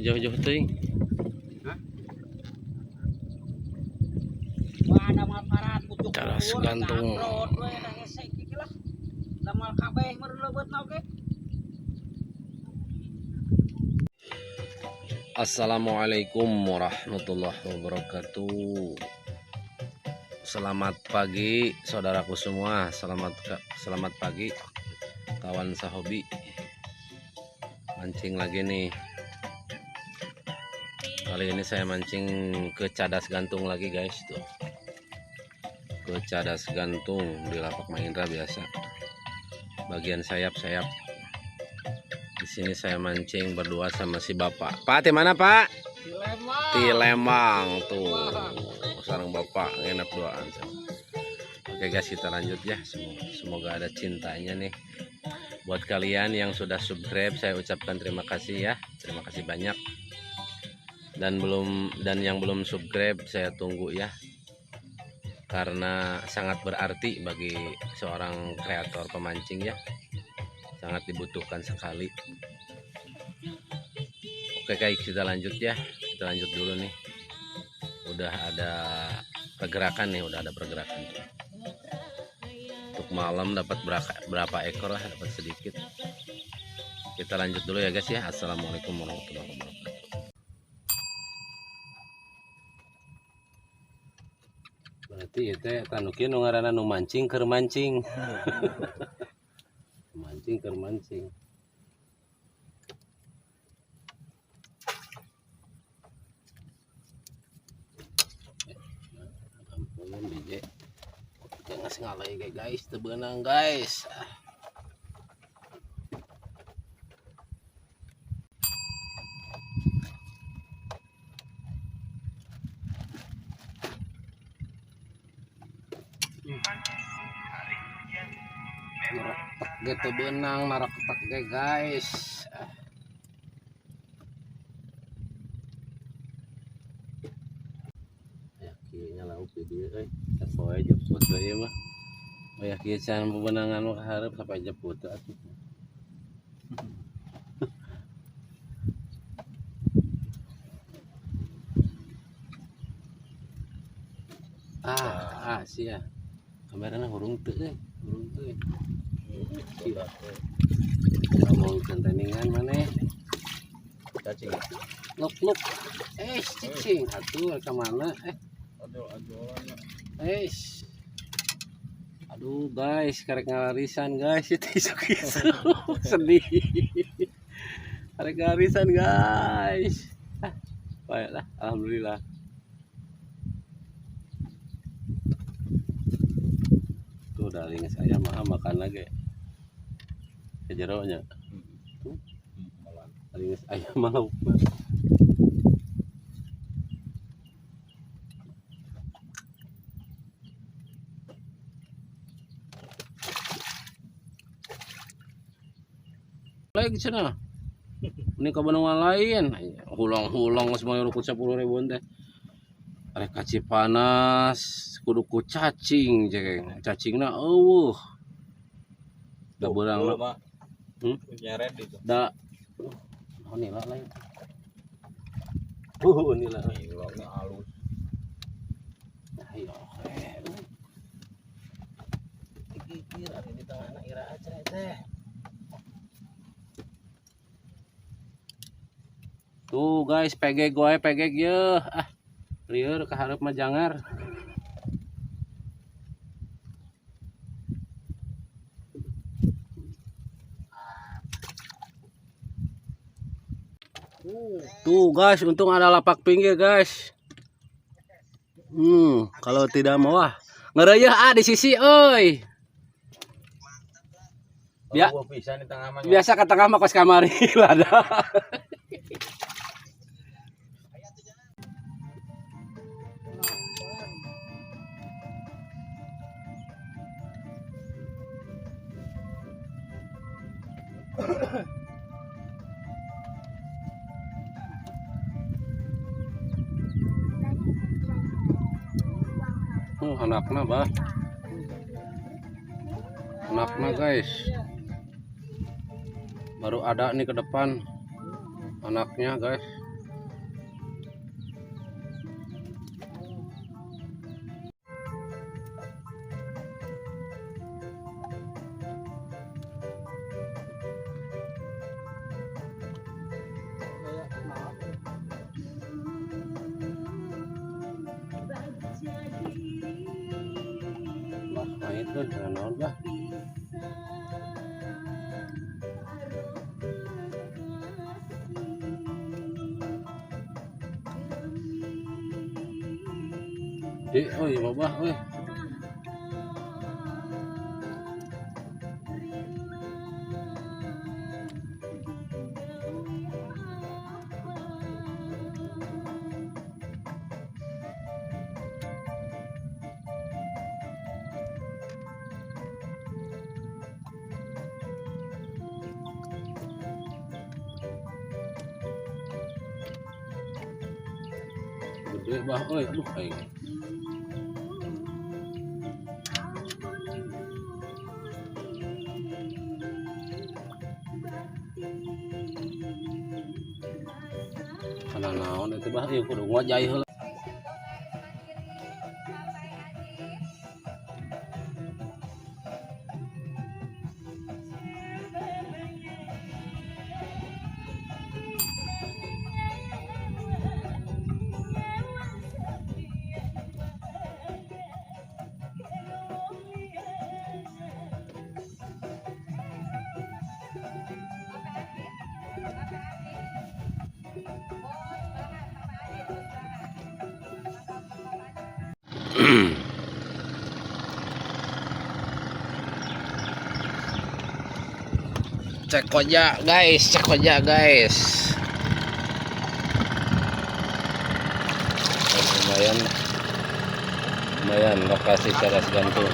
jauh-jauh teuing. Cadas gantung. Assalamualaikum warahmatullahi wabarakatuh. Selamat pagi saudaraku semua. Selamat pagi kawan sahobi. Mancing lagi nih. Kali ini saya mancing ke cadas gantung lagi guys tuh. Ke cadas gantung di lapak Mahindra biasa. Bagian sayap-sayap. Di sini saya mancing berdua sama si bapak. Pak, di mana Pak? Di Lembang tuh. Sarang bapak nginep duaan. Oke guys, kita lanjut ya. Semoga ada cintanya nih. Buat kalian yang sudah subscribe, saya ucapkan terima kasih ya. Terima kasih banyak. Dan yang belum subscribe, saya tunggu ya. Karena sangat berarti bagi seorang kreator pemancing ya. Sangat dibutuhkan sekali. Oke guys, kita lanjut ya. Kita lanjut dulu nih. Udah ada pergerakan nih, Untuk malam dapat berapa ekor lah, dapat sedikit. Kita lanjut dulu ya guys ya. Assalamualaikum warahmatullahi wabarakatuh. Berarti itu tanukin nu ngaranna nu mancing keur mancing. Mancing keur mancing. Ampun DJ. Jangan ngalai guys, teu beunang guys. Nareketek gitu benang, nareketek guys. Ya kieunya lauk di dieu euy. Sapoe jeput deui mah. Oh ya kieu can bebenangan mah hareup sampai jeput atuh. Sia. Kamerana hurung teu euy. Mau kenteningan maneh cacing luk cicing atuh ka mana aduh guys karek ngalarisan guys itu isu sedih karek ngalarisan guys baiklah alhamdulillah. Tuh daring saya mah makan lagi kejeronya daring ayam mau lagi sana ini ke benua lain hulang semuanya rukun 10.000 teh arek kaci panas kudu ku cacing cacingna eueuh da beurang mah nyeret itu da nila lain nila halus ayo dikikir ada di tengahna ira aja teh tuh guys pegeg ye lieur ka hareup mah jangar. Tuh guys, untung ada lapak pinggir guys. Kalau tidak mau ngereyeh di sisi euy. Biasa ke tengah mah kos kamari lada. Anaknya bah anaknya guys baru ada nih ke depan anaknya guys. itu naon bah. Oi babah oi. Gede bah oi, aduh aing. Kana naon itu bah ieu kudu ngajai heula. Cek koja guys. Lumayan lokasi cadas gantung.